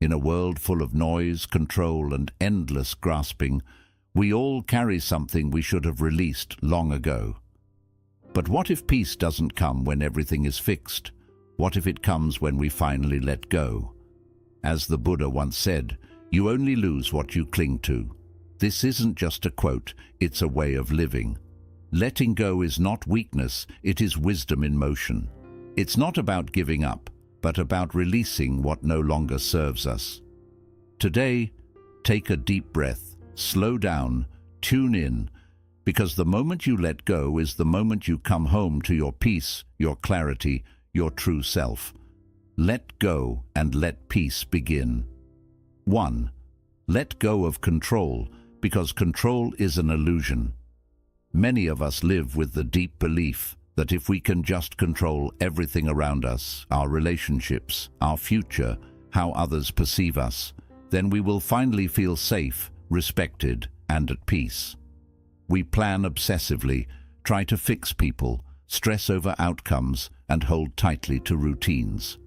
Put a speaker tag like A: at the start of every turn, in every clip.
A: In a world full of noise, control, and endless grasping, we all carry something we should have released long ago. But what if peace doesn't come when everything is fixed? What if it comes when we finally let go? As the Buddha once said, "You only lose what you cling to." This isn't just a quote, it's a way of living. Letting go is not weakness, it is wisdom in motion. It's not about giving up, but about releasing what no longer serves us. Today, take a deep breath, slow down, tune in, because the moment you let go is the moment you come home to your peace, your clarity, your true self. Let go and let peace begin. 1. Let go of control, because control is an illusion. Many of us live with the deep belief that if we can just control everything around us, our relationships, our future, how others perceive us, then we will finally feel safe, respected, and at peace. We plan obsessively, try to fix people, stress over outcomes, and hold tightly to routines.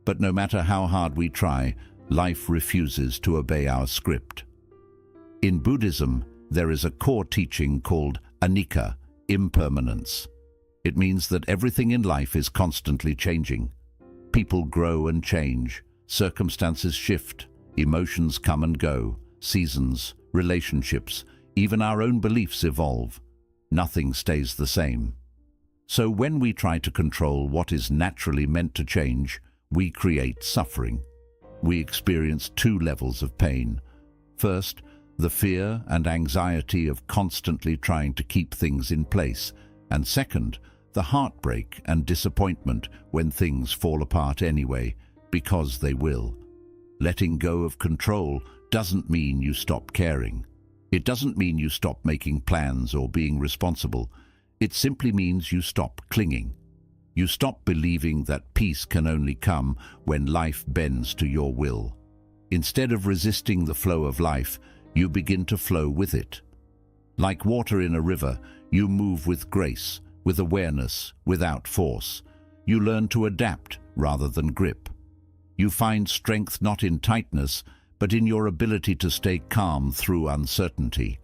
A: But no matter how hard we try, life refuses to obey our script. In Buddhism, there is a core teaching called anicca, impermanence. It means that everything in life is constantly changing. People grow and change, circumstances shift, emotions come and go, seasons, relationships, even our own beliefs evolve. Nothing stays the same. So when we try to control what is naturally meant to change, we create suffering. We experience two levels of pain. First, the fear and anxiety of constantly trying to keep things in place, and second, the heartbreak and disappointment when things fall apart anyway, because they will. Letting go of control doesn't mean you stop caring. It doesn't mean you stop making plans or being responsible. It simply means you stop clinging. You stop believing that peace can only come when life bends to your will. Instead of resisting the flow of life, you begin to flow with it. Like water in a river, you move with grace, with awareness, without force. You learn to adapt rather than grip. You find strength not in tightness, but in your ability to stay calm through uncertainty.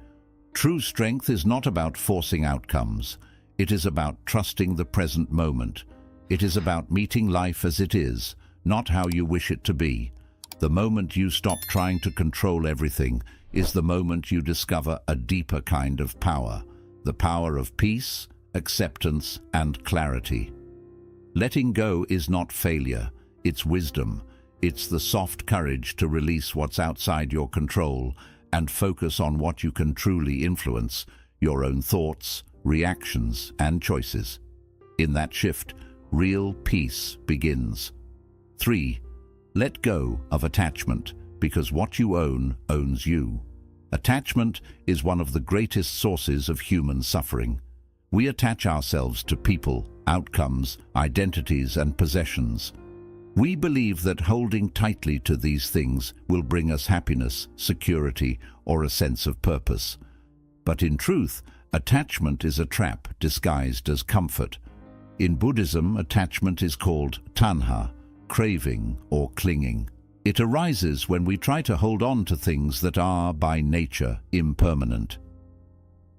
A: True strength is not about forcing outcomes. It is about trusting the present moment. It is about meeting life as it is, not how you wish it to be. The moment you stop trying to control everything is the moment you discover a deeper kind of power, the power of peace, acceptance, and clarity. Letting go is not failure, it's wisdom. It's the soft courage to release what's outside your control and focus on what you can truly influence, your own thoughts, reactions, and choices. In that shift, real peace begins. 3. Let go of attachment, because what you own owns you. Attachment is one of the greatest sources of human suffering. We attach ourselves to people, outcomes, identities, and possessions. We believe that holding tightly to these things will bring us happiness, security, or a sense of purpose. But in truth, attachment is a trap disguised as comfort. In Buddhism, attachment is called tanha, craving or clinging. It arises when we try to hold on to things that are, by nature, impermanent.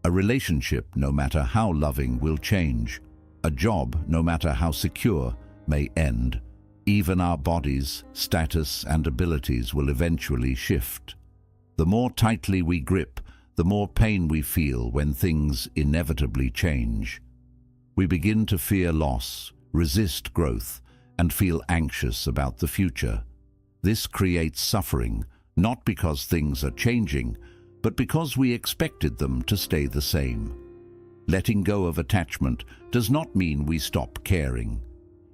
A: A relationship, no matter how loving, will change. A job, no matter how secure, may end. Even our bodies, status, and abilities will eventually shift. The more tightly we grip, the more pain we feel when things inevitably change. We begin to fear loss, resist growth, and feel anxious about the future. This creates suffering, not because things are changing, but because we expected them to stay the same. Letting go of attachment does not mean we stop caring.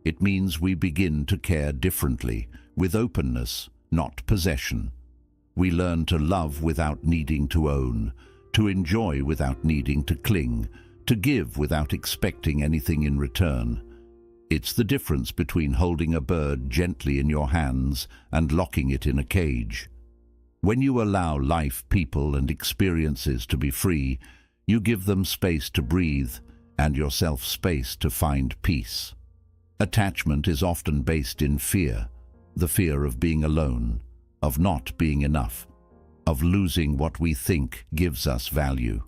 A: It means we begin to care differently, with openness, not possession. We learn to love without needing to own, to enjoy without needing to cling, to give without expecting anything in return. It's the difference between holding a bird gently in your hands and locking it in a cage. When you allow life, people, and experiences to be free, you give them space to breathe and yourself space to find peace. Attachment is often based in fear, the fear of being alone, of not being enough, of losing what we think gives us value.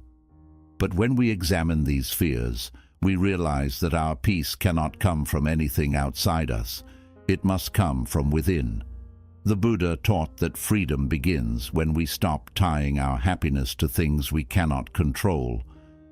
A: But when we examine these fears, we realize that our peace cannot come from anything outside us. It must come from within. The Buddha taught that freedom begins when we stop tying our happiness to things we cannot control,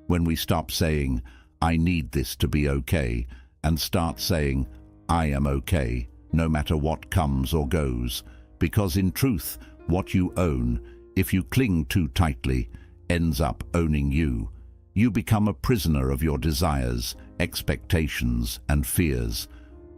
A: when we stop saying, "I need this to be okay," and start saying, "I am okay," no matter what comes or goes, because in truth, what you own, if you cling too tightly, ends up owning you. You become a prisoner of your desires, expectations, and fears.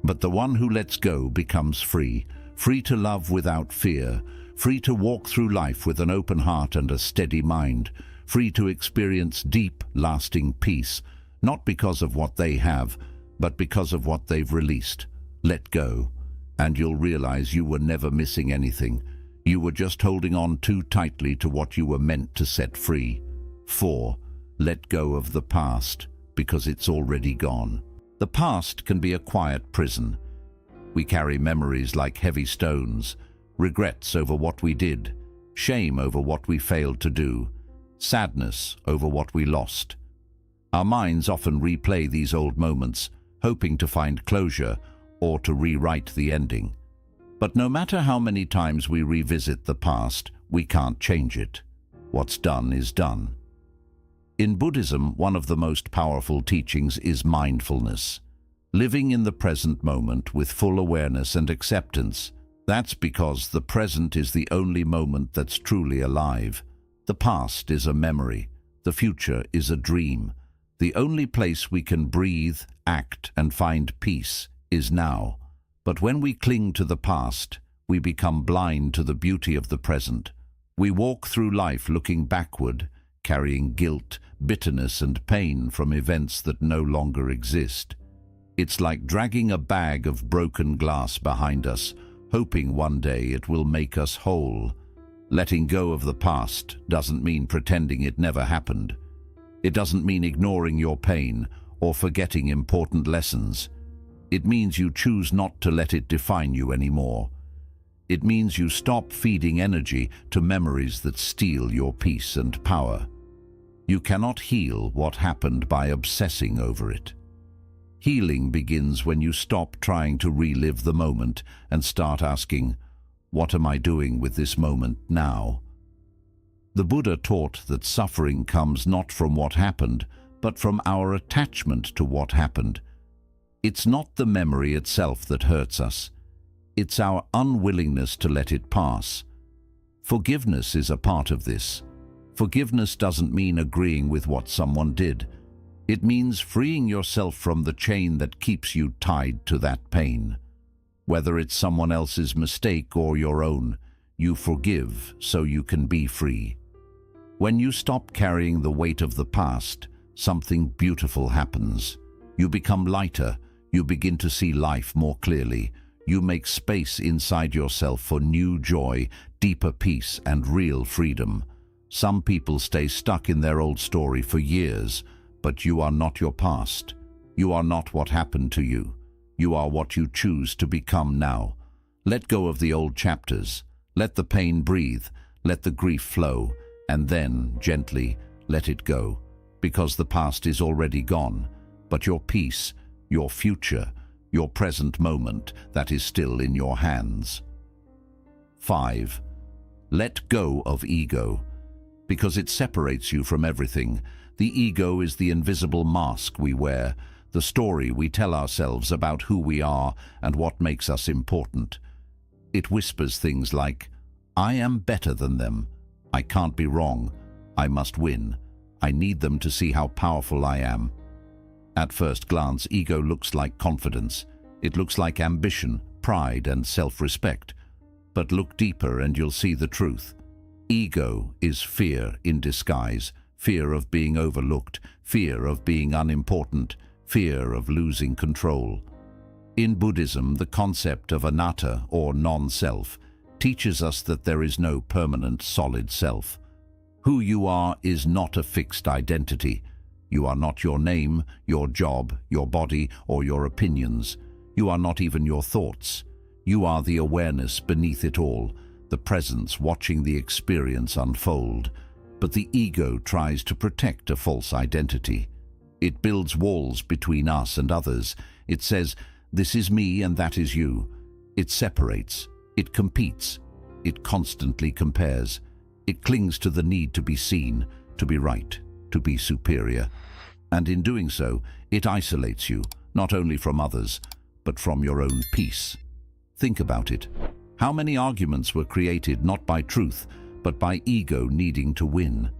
A: But the one who lets go becomes free, free to love without fear, free to walk through life with an open heart and a steady mind, free to experience deep, lasting peace, not because of what they have, but because of what they've released. Let go, and you'll realize you were never missing anything. You were just holding on too tightly to what you were meant to set free. 4. Let go of the past, because it's already gone. The past can be a quiet prison. We carry memories like heavy stones, regrets over what we did, shame over what we failed to do, sadness over what we lost. Our minds often replay these old moments, hoping to find closure or to rewrite the ending. But no matter how many times we revisit the past, we can't change it. What's done is done. In Buddhism, one of the most powerful teachings is mindfulness. Living in the present moment with full awareness and acceptance. That's because the present is the only moment that's truly alive. The past is a memory. The future is a dream. The only place we can breathe, act, and find peace is now. But when we cling to the past, we become blind to the beauty of the present. We walk through life looking backward, carrying guilt, bitterness, and pain from events that no longer exist. It's like dragging a bag of broken glass behind us, hoping one day it will make us whole. Letting go of the past doesn't mean pretending it never happened. It doesn't mean ignoring your pain or forgetting important lessons. It means you choose not to let it define you anymore. It means you stop feeding energy to memories that steal your peace and power. You cannot heal what happened by obsessing over it. Healing begins when you stop trying to relive the moment and start asking, "What am I doing with this moment now?" The Buddha taught that suffering comes not from what happened, but from our attachment to what happened. It's not the memory itself that hurts us. It's our unwillingness to let it pass. Forgiveness is a part of this. Forgiveness doesn't mean agreeing with what someone did. It means freeing yourself from the chain that keeps you tied to that pain. Whether it's someone else's mistake or your own, you forgive so you can be free. When you stop carrying the weight of the past, something beautiful happens. You become lighter. You begin to see life more clearly. You make space inside yourself for new joy, deeper peace, and real freedom. Some people stay stuck in their old story for years, but you are not your past. You are not what happened to you. You are what you choose to become now. Let go of the old chapters. Let the pain breathe. Let the grief flow. And then, gently, let it go. Because the past is already gone. But your peace, your future, your present moment, that is still in your hands. 5. Let go of ego. Because it separates you from everything. The ego is the invisible mask we wear, the story we tell ourselves about who we are and what makes us important. It whispers things like, "I am better than them. I can't be wrong. I must win. I need them to see how powerful I am." At first glance, ego looks like confidence. It looks like ambition, pride, and self-respect. But look deeper and you'll see the truth. Ego is fear in disguise, fear of being overlooked, fear of being unimportant, fear of losing control. In Buddhism, the concept of anatta, or non-self, teaches us that there is no permanent, solid self. Who you are is not a fixed identity. You are not your name, your job, your body, or your opinions. You are not even your thoughts. You are the awareness beneath it all, the presence watching the experience unfold, but the ego tries to protect a false identity. It builds walls between us and others. It says, "This is me and that is you." It separates. It competes. It constantly compares. It clings to the need to be seen, to be right, to be superior. And in doing so, it isolates you, not only from others, but from your own peace. Think about it. How many arguments were created not by truth, but by ego needing to win?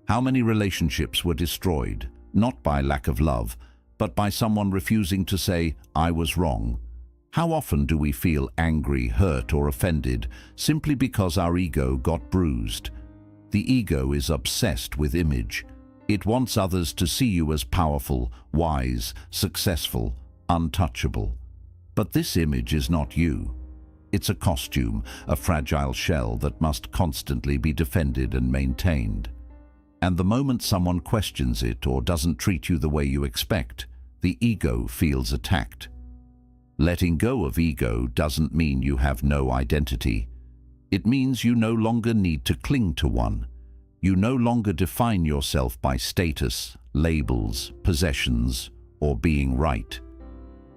A: How many relationships were destroyed, not by lack of love, but by someone refusing to say, "I was wrong"? How often do we feel angry, hurt, or offended simply because our ego got bruised? The ego is obsessed with image. It wants others to see you as powerful, wise, successful, untouchable. But this image is not you. It's a costume, a fragile shell that must constantly be defended and maintained. And the moment someone questions it or doesn't treat you the way you expect, the ego feels attacked. Letting go of ego doesn't mean you have no identity. It means you no longer need to cling to one. You no longer define yourself by status, labels, possessions, or being right.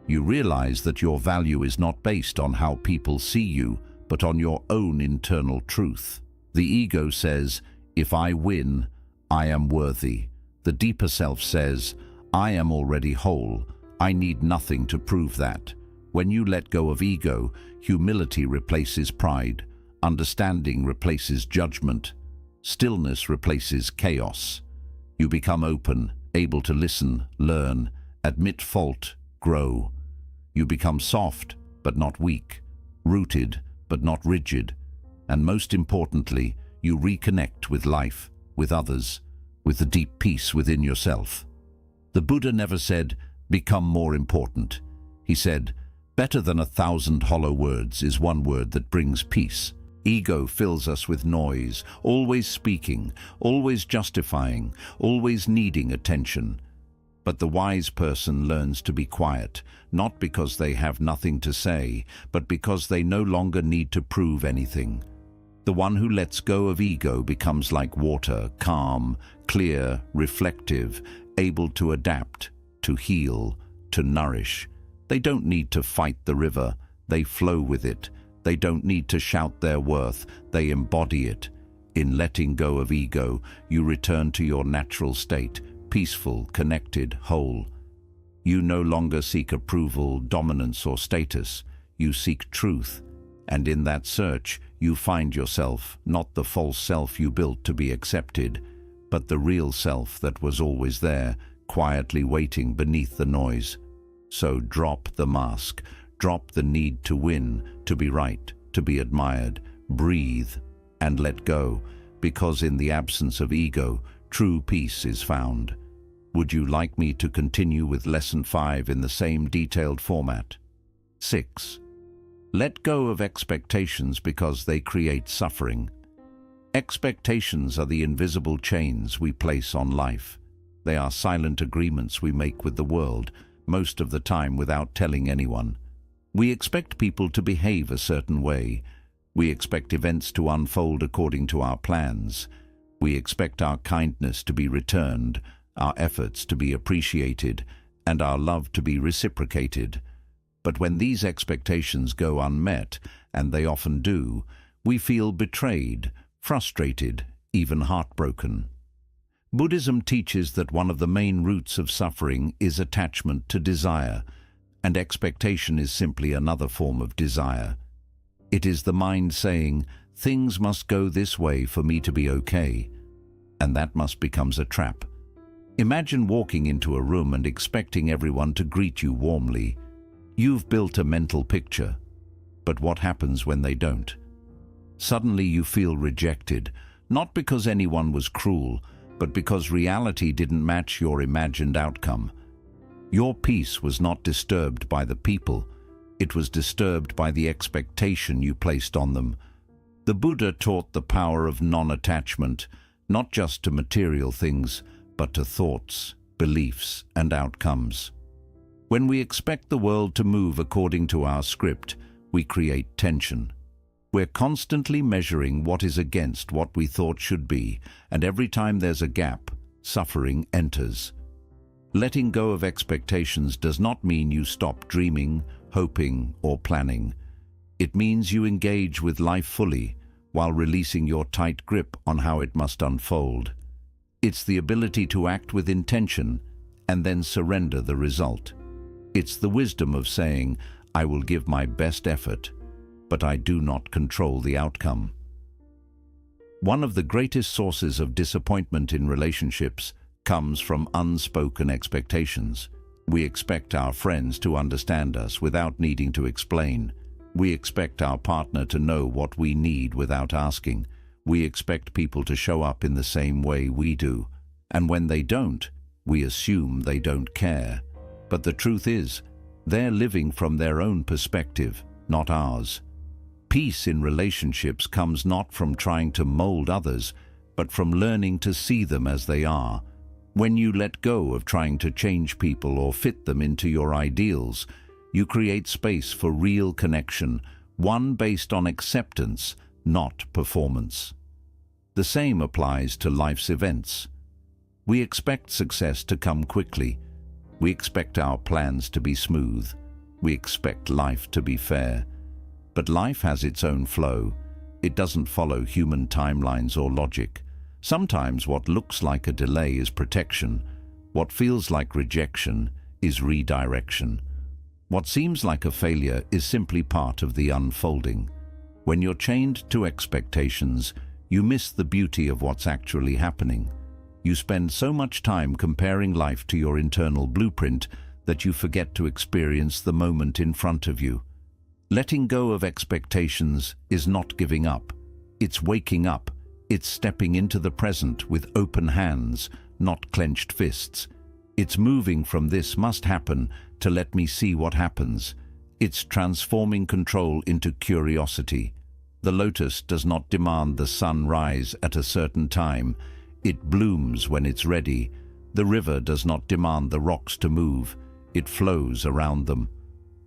A: You realize that your value is not based on how people see you, but on your own internal truth. The ego says, "If I win, I am worthy." The deeper self says, "I am already whole. I need nothing to prove that." When you let go of ego, humility replaces pride, understanding replaces judgment, stillness replaces chaos. You become open, able to listen, learn, admit fault, grow. You become soft, but not weak, rooted, but not rigid, and most importantly, you reconnect with life, with others, with the deep peace within yourself. The Buddha never said, "Become more important." He said, "Better than 1,000 hollow words is one word that brings peace." Ego fills us with noise, always speaking, always justifying, always needing attention. But the wise person learns to be quiet, not because they have nothing to say, but because they no longer need to prove anything. The one who lets go of ego becomes like water, calm, clear, reflective, able to adapt, to heal, to nourish. They don't need to fight the river, they flow with it. They don't need to shout their worth, they embody it. In letting go of ego, you return to your natural state, peaceful, connected, whole. You no longer seek approval, dominance, or status. You seek truth. And in that search, you find yourself, not the false self you built to be accepted, but the real self that was always there, quietly waiting beneath the noise. So drop the mask, drop the need to win, to be right, to be admired, breathe, and let go, because in the absence of ego, true peace is found. Would you like me to continue with Lesson 5 in the same detailed format? 6. Let go of expectations because they create suffering. Expectations are the invisible chains we place on life. They are silent agreements we make with the world, most of the time without telling anyone. We expect people to behave a certain way. We expect events to unfold according to our plans. We expect our kindness to be returned, our efforts to be appreciated, and our love to be reciprocated. But when these expectations go unmet, and they often do, we feel betrayed, frustrated, even heartbroken. Buddhism teaches that one of the main roots of suffering is attachment to desire, and expectation is simply another form of desire. It is the mind saying, "Things must go this way for me to be okay," and that must becomes a trap. Imagine walking into a room and expecting everyone to greet you warmly. You've built a mental picture, but what happens when they don't? Suddenly you feel rejected, not because anyone was cruel, but because reality didn't match your imagined outcome. Your peace was not disturbed by the people, it was disturbed by the expectation you placed on them. The Buddha taught the power of non-attachment, not just to material things, but to thoughts, beliefs, and outcomes. When we expect the world to move according to our script, we create tension. We're constantly measuring what is against what we thought should be, and every time there's a gap, suffering enters. Letting go of expectations does not mean you stop dreaming, hoping, or planning. It means you engage with life fully, while releasing your tight grip on how it must unfold. It's the ability to act with intention and then surrender the result. It's the wisdom of saying, I will give my best effort, but I do not control the outcome. One of the greatest sources of disappointment in relationships comes from unspoken expectations. We expect our friends to understand us without needing to explain. We expect our partner to know what we need without asking. We expect people to show up in the same way we do. And when they don't, we assume they don't care. But the truth is, they're living from their own perspective, not ours. Peace in relationships comes not from trying to mold others, but from learning to see them as they are. When you let go of trying to change people or fit them into your ideals, you create space for real connection, one based on acceptance, not performance. The same applies to life's events. We expect success to come quickly. We expect our plans to be smooth. We expect life to be fair. But life has its own flow. It doesn't follow human timelines or logic. Sometimes what looks like a delay is protection. What feels like rejection is redirection. What seems like a failure is simply part of the unfolding. When you're chained to expectations, you miss the beauty of what's actually happening. You spend so much time comparing life to your internal blueprint that you forget to experience the moment in front of you. Letting go of expectations is not giving up. It's waking up. It's stepping into the present with open hands, not clenched fists. It's moving from this must happen to let me see what happens. It's transforming control into curiosity. The lotus does not demand the sun rise at a certain time. It blooms when it's ready. The river does not demand the rocks to move. It flows around them.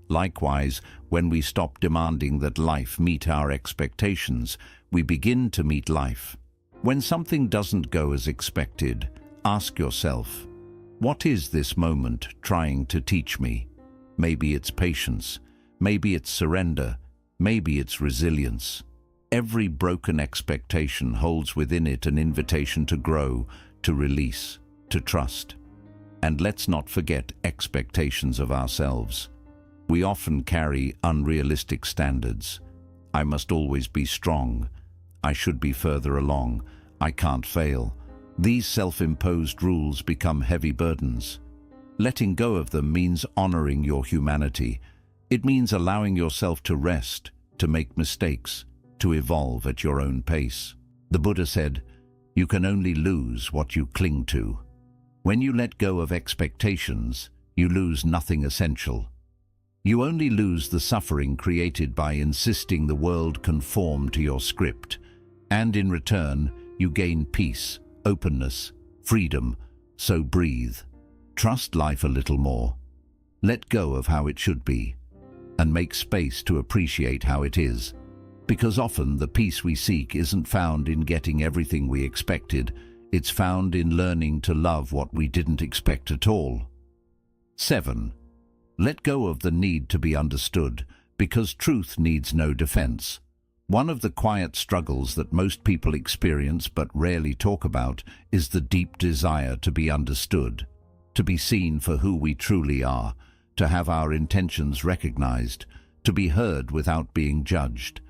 A: Likewise, when we stop demanding that life meet our expectations, we begin to meet life. When something doesn't go as expected, ask yourself, what is this moment trying to teach me? Maybe it's patience. Maybe it's surrender. Maybe it's resilience. Every broken expectation holds within it an invitation to grow, to release, to trust. And let's not forget expectations of ourselves. We often carry unrealistic standards. I must always be strong. I should be further along. I can't fail. These self-imposed rules become heavy burdens. Letting go of them means honoring your humanity. It means allowing yourself to rest, to make mistakes, to evolve at your own pace. The Buddha said, "You can only lose what you cling to." When you let go of expectations, you lose nothing essential. You only lose the suffering created by insisting the world conform to your script. And in return, you gain peace, openness, freedom. So breathe. Trust life a little more. Let go of how it should be, and make space to appreciate how it is. Because often the peace we seek isn't found in getting everything we expected. It's found in learning to love what we didn't expect at all. 7. Let go of the need to be understood, because truth needs no defense. One of the quiet struggles that most people experience but rarely talk about is the deep desire to be understood, to be seen for who we truly are, to have our intentions recognized, to be heard without being judged.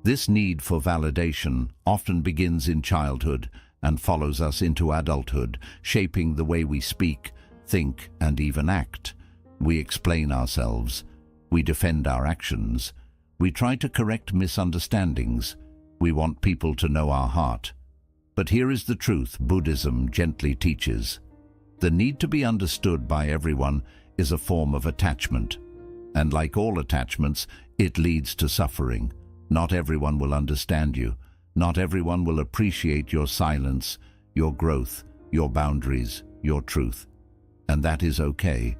A: This need for validation often begins in childhood and follows us into adulthood, shaping the way we speak, think, and even act. We explain ourselves. We defend our actions. We try to correct misunderstandings. We want people to know our heart. But here is the truth Buddhism gently teaches. The need to be understood by everyone is a form of attachment. And like all attachments, it leads to suffering. Not everyone will understand you. Not everyone will appreciate your silence, your growth, your boundaries, your truth. And that is okay.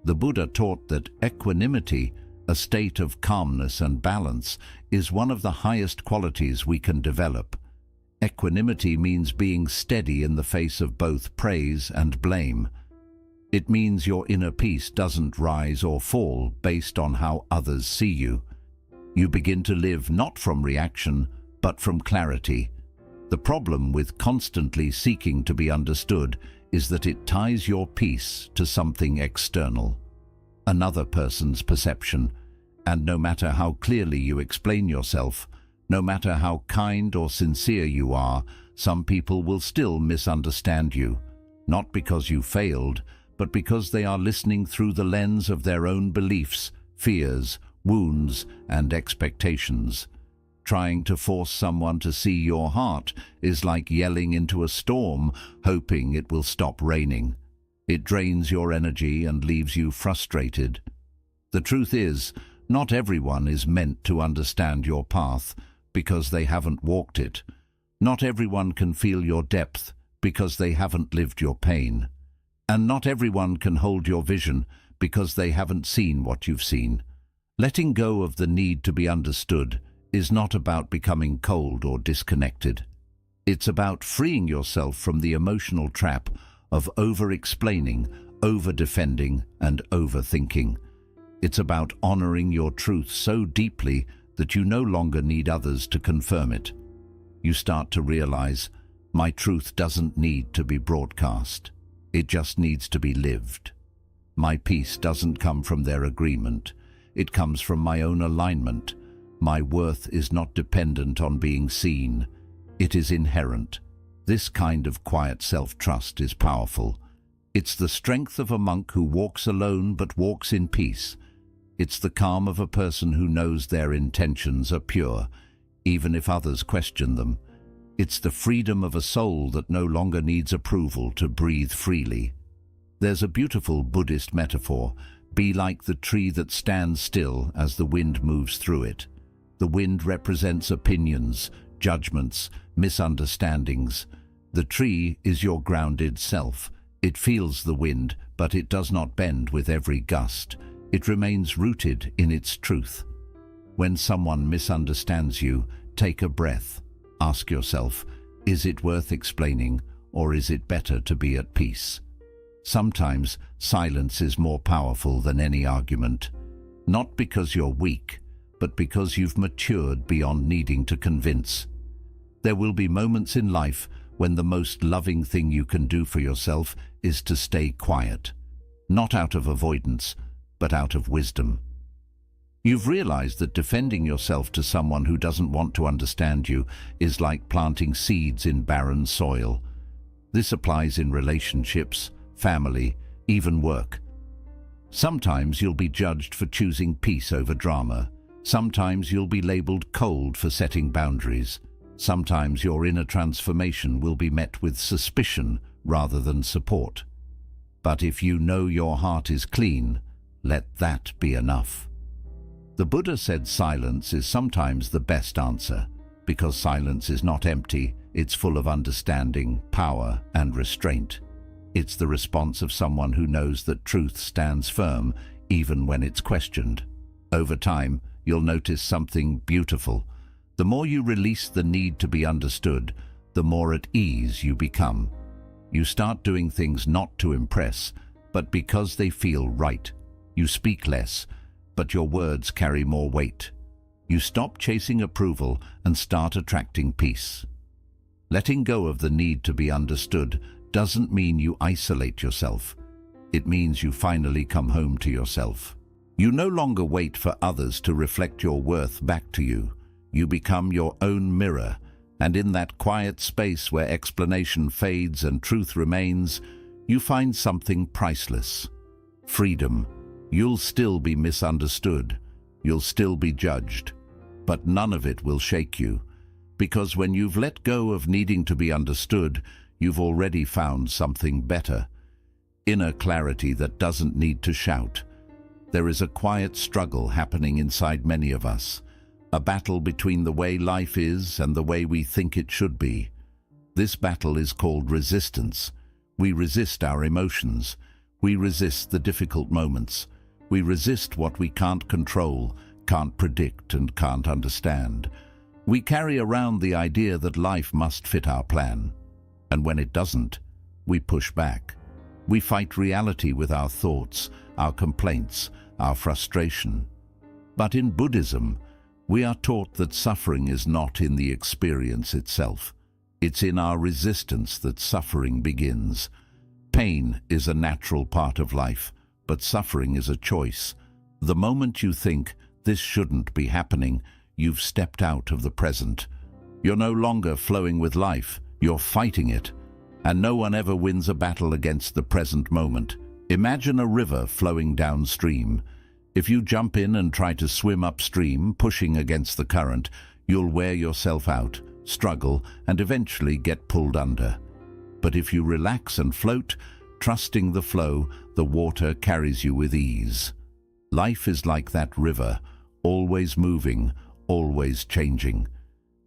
A: The Buddha taught that equanimity, a state of calmness and balance, is one of the highest qualities we can develop. Equanimity means being steady in the face of both praise and blame. It means your inner peace doesn't rise or fall based on how others see you. You begin to live not from reaction, but from clarity. The problem with constantly seeking to be understood is that it ties your peace to something external, another person's perception, and no matter how clearly you explain yourself, no matter how kind or sincere you are, some people will still misunderstand you, not because you failed, but because they are listening through the lens of their own beliefs, fears, wounds, and expectations. Trying to force someone to see your heart is like yelling into a storm, hoping it will stop raining. It drains your energy and leaves you frustrated. The truth is, not everyone is meant to understand your path because they haven't walked it. Not everyone can feel your depth because they haven't lived your pain. And not everyone can hold your vision because they haven't seen what you've seen. Letting go of the need to be understood is not about becoming cold or disconnected. It's about freeing yourself from the emotional trap of over-explaining, over-defending, and overthinking. It's about honoring your truth so deeply that you no longer need others to confirm it. You start to realize, my truth doesn't need to be broadcast. It just needs to be lived. My peace doesn't come from their agreement. It comes from my own alignment. My worth is not dependent on being seen. It is inherent. This kind of quiet self-trust is powerful. It's the strength of a monk who walks alone but walks in peace. It's the calm of a person who knows their intentions are pure, even if others question them. It's the freedom of a soul that no longer needs approval to breathe freely. There's a beautiful Buddhist metaphor: be like the tree that stands still as the wind moves through it. The wind represents opinions, judgments, misunderstandings. The tree is your grounded self. It feels the wind, but it does not bend with every gust. It remains rooted in its truth. When someone misunderstands you, take a breath. Ask yourself, is it worth explaining, or is it better to be at peace? Sometimes silence is more powerful than any argument. Not because you're weak, but because you've matured beyond needing to convince. There will be moments in life when the most loving thing you can do for yourself is to stay quiet, not out of avoidance, but out of wisdom. You've realized that defending yourself to someone who doesn't want to understand you is like planting seeds in barren soil. This applies in relationships, family, even work. Sometimes you'll be judged for choosing peace over drama. Sometimes you'll be labeled cold for setting boundaries. Sometimes your inner transformation will be met with suspicion rather than support. But if you know your heart is clean, let that be enough. The Buddha said silence is sometimes the best answer, because silence is not empty, it's full of understanding, power, and restraint. It's the response of someone who knows that truth stands firm, even when it's questioned. Over time, you'll notice something beautiful. The more you release the need to be understood, the more at ease you become. You start doing things not to impress, but because they feel right. You speak less, but your words carry more weight. You stop chasing approval and start attracting peace. Letting go of the need to be understood doesn't mean you isolate yourself. It means you finally come home to yourself. You no longer wait for others to reflect your worth back to you. You become your own mirror, and in that quiet space where explanation fades and truth remains, you find something priceless: freedom. You'll still be misunderstood. You'll still be judged. But none of it will shake you, because when you've let go of needing to be understood, you've already found something better. Inner clarity that doesn't need to shout. There is a quiet struggle happening inside many of us, a battle between the way life is and the way we think it should be. This battle is called resistance. We resist our emotions. We resist the difficult moments. We resist what we can't control, can't predict, and can't understand. We carry around the idea that life must fit our plan. And when it doesn't, we push back. We fight reality with our thoughts, our complaints, our frustration. But in Buddhism, we are taught that suffering is not in the experience itself. It's in our resistance that suffering begins. Pain is a natural part of life, but suffering is a choice. The moment you think, this shouldn't be happening, you've stepped out of the present. You're no longer flowing with life, you're fighting it. And no one ever wins a battle against the present moment. Imagine a river flowing downstream. If you jump in and try to swim upstream, pushing against the current, you'll wear yourself out, struggle, and eventually get pulled under. But if you relax and float, trusting the flow, the water carries you with ease. Life is like that river, always moving, always changing.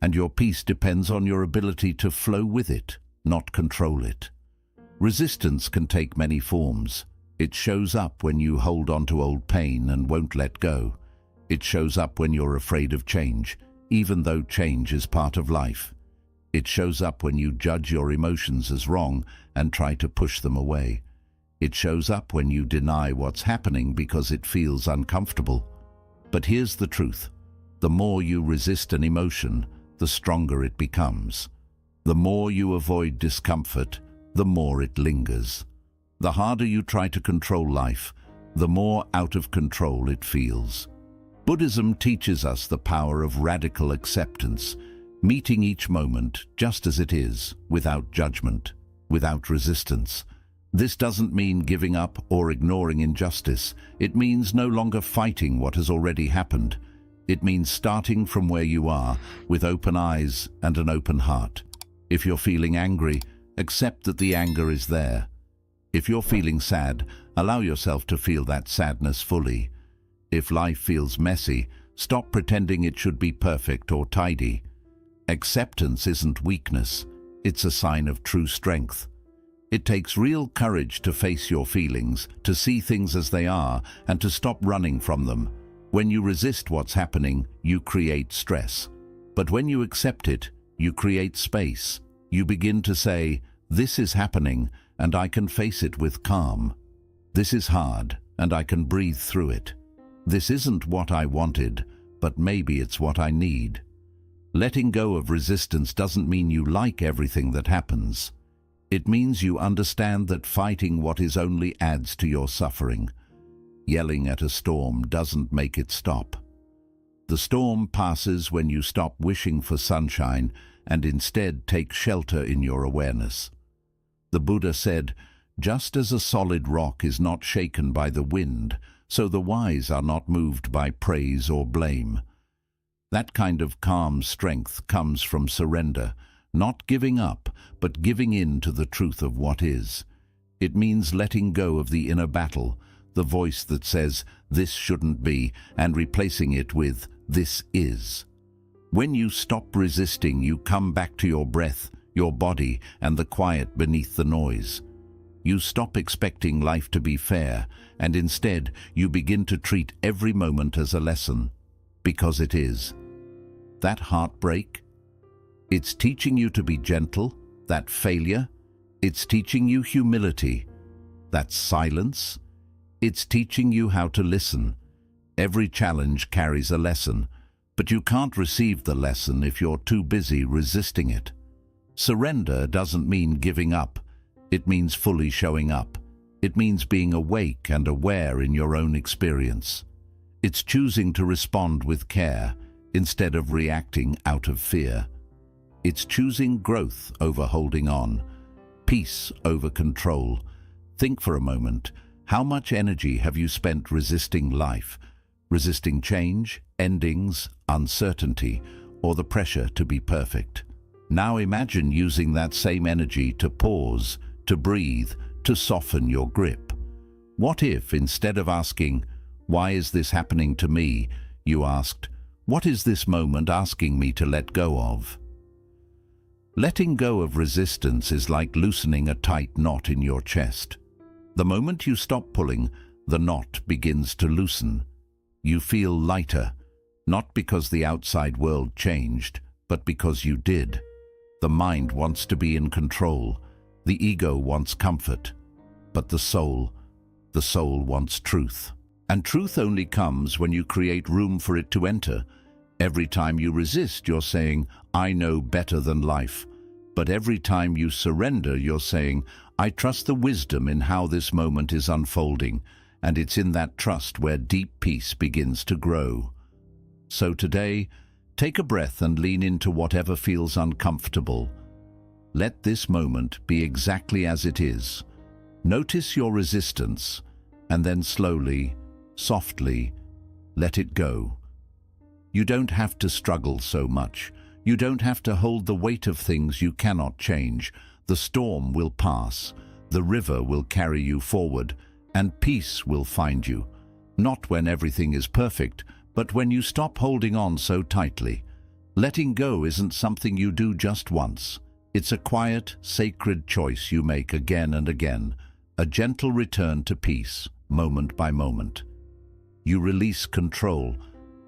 A: And your peace depends on your ability to flow with it, not control it. Resistance can take many forms. It shows up when you hold on to old pain and won't let go. It shows up when you're afraid of change, even though change is part of life. It shows up when you judge your emotions as wrong and try to push them away. It shows up when you deny what's happening because it feels uncomfortable. But here's the truth. The more you resist an emotion, the stronger it becomes. The more you avoid discomfort, the more it lingers. The harder you try to control life, the more out of control it feels. Buddhism teaches us the power of radical acceptance, meeting each moment just as it is, without judgment, without resistance. This doesn't mean giving up or ignoring injustice. It means no longer fighting what has already happened. It means starting from where you are, with open eyes and an open heart. If you're feeling angry, accept that the anger is there. If you're feeling sad, allow yourself to feel that sadness fully. If life feels messy, stop pretending it should be perfect or tidy. Acceptance isn't weakness, it's a sign of true strength. It takes real courage to face your feelings, to see things as they are, and to stop running from them. When you resist what's happening, you create stress. But when you accept it, you create space. You begin to say, this is happening, and I can face it with calm. This is hard, and I can breathe through it. This isn't what I wanted, but maybe it's what I need. Letting go of resistance doesn't mean you like everything that happens. It means you understand that fighting what is only adds to your suffering. Yelling at a storm doesn't make it stop. The storm passes when you stop wishing for sunshine and instead take shelter in your awareness. The Buddha said, just as a solid rock is not shaken by the wind, so the wise are not moved by praise or blame. That kind of calm strength comes from surrender, not giving up, but giving in to the truth of what is. It means letting go of the inner battle, the voice that says, this shouldn't be, and replacing it with, this is. When you stop resisting, you come back to your breath, your body, and the quiet beneath the noise. You stop expecting life to be fair, and instead you begin to treat every moment as a lesson, because it is. That heartbreak, it's teaching you to be gentle. That failure, it's teaching you humility. That silence, it's teaching you how to listen. Every challenge carries a lesson, but you can't receive the lesson if you're too busy resisting it. Surrender doesn't mean giving up. It means fully showing up. It means being awake and aware in your own experience. It's choosing to respond with care instead of reacting out of fear. It's choosing growth over holding on, peace over control. Think for a moment, how much energy have you spent resisting life, resisting change, endings, uncertainty, or the pressure to be perfect? Now imagine using that same energy to pause, to breathe, to soften your grip. What if, instead of asking, why is this happening to me, you asked, what is this moment asking me to let go of? Letting go of resistance is like loosening a tight knot in your chest. The moment you stop pulling, the knot begins to loosen. You feel lighter, not because the outside world changed, but because you did. The mind wants to be in control. The ego wants comfort. But the soul wants truth. And truth only comes when you create room for it to enter. Every time you resist, you're saying, I know better than life. But every time you surrender, you're saying, I trust the wisdom in how this moment is unfolding, and it's in that trust where deep peace begins to grow. So today, take a breath and lean into whatever feels uncomfortable. Let this moment be exactly as it is. Notice your resistance, and then slowly, softly, let it go. You don't have to struggle so much. You don't have to hold the weight of things you cannot change. The storm will pass, the river will carry you forward, and peace will find you. Not when everything is perfect, but when you stop holding on so tightly. Letting go isn't something you do just once. It's a quiet, sacred choice you make again and again, a gentle return to peace, moment by moment. You release control,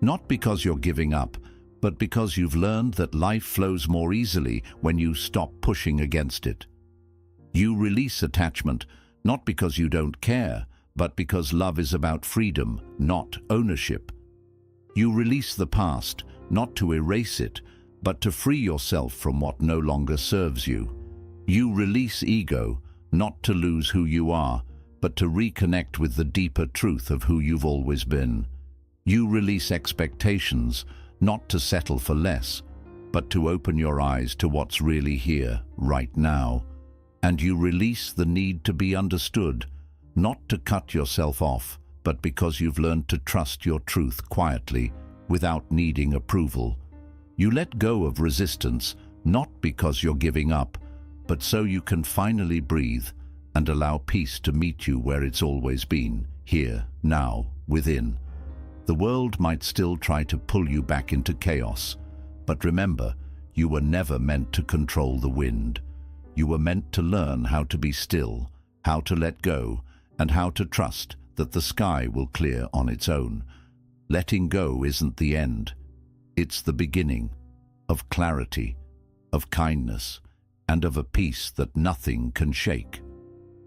A: not because you're giving up, but because you've learned that life flows more easily when you stop pushing against it. You release attachment, not because you don't care, but because love is about freedom, not ownership. You release the past, not to erase it, but to free yourself from what no longer serves you. You release ego, not to lose who you are, but to reconnect with the deeper truth of who you've always been. You release expectations, not to settle for less, but to open your eyes to what's really here, right now. And you release the need to be understood, not to cut yourself off, but because you've learned to trust your truth quietly, without needing approval. You let go of resistance, not because you're giving up, but so you can finally breathe and allow peace to meet you where it's always been, here, now, within. The world might still try to pull you back into chaos, but remember, you were never meant to control the wind. You were meant to learn how to be still, how to let go, and how to trust that the sky will clear on its own. Letting go isn't the end. It's the beginning of clarity, of kindness, and of a peace that nothing can shake.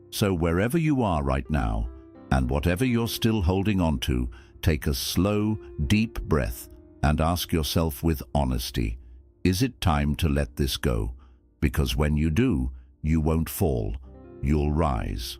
A: So wherever you are right now, and whatever you're still holding on to, take a slow, deep breath and ask yourself with honesty, is it time to let this go? Because when you do, you won't fall, you'll rise.